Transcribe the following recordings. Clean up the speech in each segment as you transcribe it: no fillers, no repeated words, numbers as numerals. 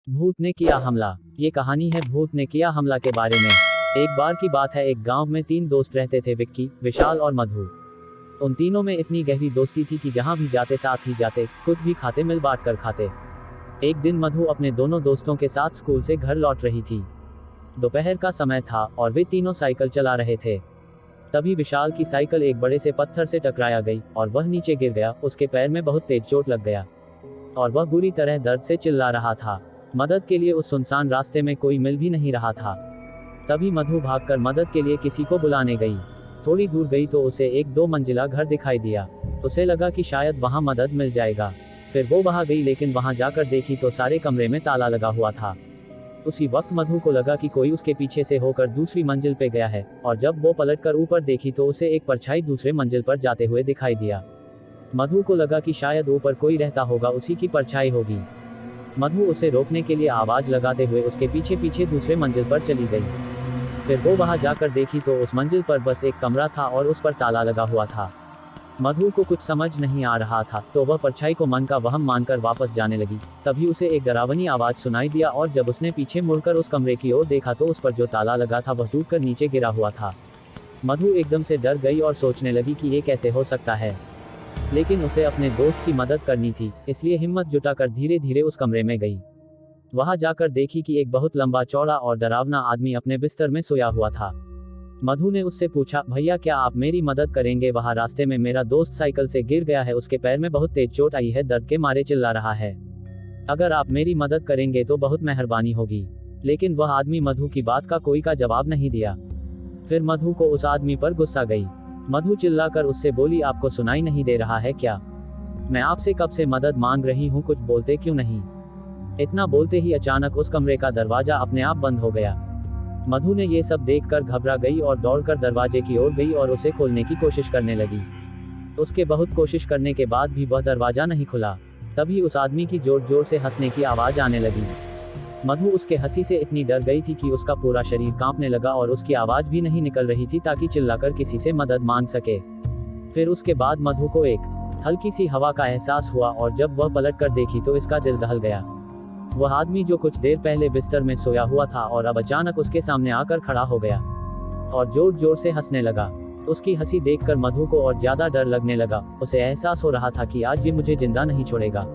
भूत ने किया हमला। ये कहानी है भूत ने किया हमला के बारे में। एक बार की बात है, एक गांव में 3 दोस्त रहते थे, विक्की, विशाल और मधु। उन तीनों में इतनी गहरी दोस्ती थी कि जहां भी जाते साथ ही जाते, कुछ भी खाते मिल बांट कर खाते। एक दिन मधु अपने दोनों दोस्तों के साथ स्कूल से घर लौट रही थी। दोपहर का समय था और वे तीनों साइकिल चला रहे थे। तभी विशाल की साइकिल एक बड़े से पत्थर से टकराया गई और वह नीचे गिर गया। उसके पैर में बहुत तेज चोट लग गया और वह बुरी तरह दर्द से चिल्ला रहा था। मदद के लिए उस सुनसान रास्ते में कोई मिल भी नहीं रहा था। तभी मधु भागकर मदद के लिए किसी को बुलाने गई। थोड़ी दूर गई तो उसे एक 2 मंजिला घर दिखाई दिया। उसे लगा कि शायद वहां मदद मिल जाएगा। फिर वो वहां गई, लेकिन वहां जाकर देखी तो सारे कमरे में ताला लगा हुआ था। उसी वक्त मधु को लगा कि कोई उसके पीछे से होकर दूसरी मंजिल पे गया है, और जब वो पलटकर ऊपर देखी तो उसे एक परछाई दूसरे मंजिल पर जाते हुए दिखाई दिया। मधु को लगा कि शायद ऊपर कोई रहता होगा, उसी की परछाई होगी। मधु उसे रोकने के लिए आवाज लगाते हुए उसके पीछे पीछे दूसरे मंजिल पर चली गई। फिर वो वहां जाकर देखी तो उस मंजिल पर बस एक कमरा था और उस पर ताला लगा हुआ था। मधु को कुछ समझ नहीं आ रहा था, तो वह परछाई को मन का वहम मानकर वापस जाने लगी। तभी उसे एक डरावनी आवाज सुनाई दिया और जब उसने पीछे मुड़कर उस कमरे की ओर देखा तो उस पर जो ताला लगा था वह टूटकर नीचे गिरा हुआ था। मधु एकदम से डर गई और सोचने लगी कि ये कैसे हो सकता है, लेकिन उसे अपने दोस्त की मदद करनी थी, इसलिए हिम्मत जुटाकर धीरे धीरे उस कमरे में गई। वहां जाकर देखी कि एक बहुत लंबा चौड़ा और डरावना आदमी अपने बिस्तर में सोया हुआ था। मधु ने उससे पूछा, भैया क्या आप मेरी मदद करेंगे? वहां रास्ते में मेरा दोस्त साइकिल से गिर गया है, उसके पैर में बहुत तेज चोट आई है, दर्द के मारे चिल्ला रहा है। अगर आप मेरी मदद करेंगे तो बहुत मेहरबानी होगी। लेकिन वह आदमी मधु की बात का कोई का जवाब नहीं दिया। फिर मधु को उस आदमी पर गुस्सा गई। मधु चिल्लाकर उससे बोली, आपको सुनाई नहीं दे रहा है क्या? मैं आपसे कब से मदद मांग रही हूँ, कुछ बोलते क्यों नहीं? इतना बोलते ही अचानक उस कमरे का दरवाजा अपने आप बंद हो गया। मधु ने ये सब देखकर घबरा गई और दौड़कर दरवाजे की ओर गई और उसे खोलने की कोशिश करने लगी। उसके बहुत कोशिश करने के बाद भी वह दरवाजा नहीं खुला। तभी उस आदमी की जोर जोर से हंसने की आवाज आने लगी। मधु उसके हंसी से इतनी डर गई थी कि उसका पूरा शरीर कांपने लगा और उसकी आवाज भी नहीं निकल रही थी ताकि चिल्लाकर किसी से मदद मांग सके। फिर उसके बाद मधु को एक हल्की सी हवा का एहसास हुआ और जब वह पलटकर देखी तो इसका दिल दहल गया। वह आदमी जो कुछ देर पहले बिस्तर में सोया हुआ था और अब अचानक उसके सामने आकर खड़ा हो गया और जोर जोर से हंसने लगा। उसकी हंसी देखकर मधु को और ज्यादा डर लगने लगा। उसे एहसास हो रहा था कि आज ये मुझे जिंदा नहीं छोड़ेगा।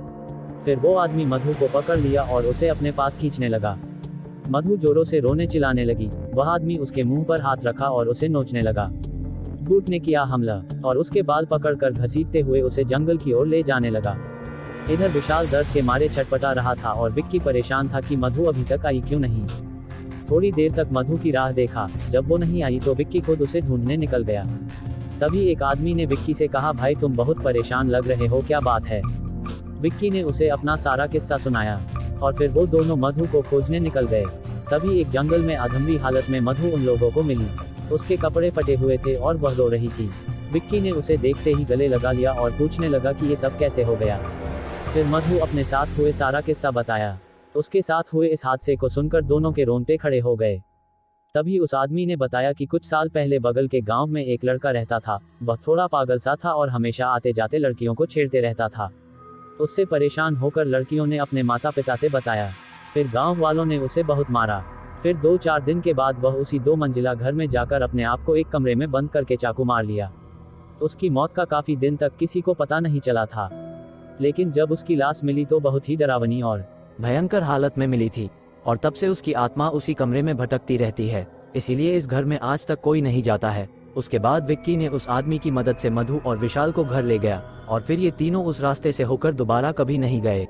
फिर वो आदमी मधु को पकड़ लिया और उसे अपने पास खींचने लगा। मधु जोरों से रोने चिल्लाने लगी। वह आदमी उसके मुंह पर हाथ रखा और उसे नोचने लगा। भूत ने किया हमला और उसके बाल पकड़कर घसीटते हुए उसे जंगल की ओर ले जाने लगा। इधर विशाल दर्द के मारे छटपटा रहा था और विक्की परेशान था कि मधु अभी तक आई क्यों नहीं। थोड़ी देर तक मधु की राह देखा। जब वो नहीं आई तो विक्की खुद उसे ढूंढने निकल गया। तभी एक आदमी ने विक्की से कहा, भाई तुम बहुत परेशान लग रहे हो, क्या बात है? विक्की ने उसे अपना सारा किस्सा सुनाया और फिर वो दोनों मधु को खोजने निकल गए। तभी एक जंगल में अधमरी हालत में मधु उन लोगों को मिली। उसके कपड़े फटे हुए थे और वह रो रही थी। विक्की ने उसे देखते ही गले लगा लिया और पूछने लगा कि ये सब कैसे हो गया। फिर मधु अपने साथ हुए सारा किस्सा बताया। उसके साथ हुए इस हादसे को सुनकर दोनों के रोंगटे खड़े हो गए। तभी उस आदमी ने बताया कि कुछ साल पहले बगल के गांव में एक लड़का रहता था। वह थोड़ा पागल सा था और हमेशा आते जाते लड़कियों को छेड़ते रहता था। उससे परेशान होकर लड़कियों ने अपने माता पिता से बताया। फिर गांव वालों ने उसे बहुत मारा। फिर 2-4 दिन के बाद वह उसी 2 मंजिला घर में जाकर अपने आप को एक कमरे में बंद करके चाकू मार लिया। उसकी मौत का काफी दिन तक किसी को पता नहीं चला था, लेकिन जब उसकी लाश मिली तो बहुत ही डरावनी और भयंकर हालत में मिली थी और तब से उसकी आत्मा उसी कमरे में भटकती रहती है। इसीलिए इस घर में आज तक कोई नहीं जाता है। उसके बाद विक्की ने उस आदमी की मदद से मधु और विशाल को घर ले गया और फिर ये तीनों उस रास्ते से होकर दोबारा कभी नहीं गए।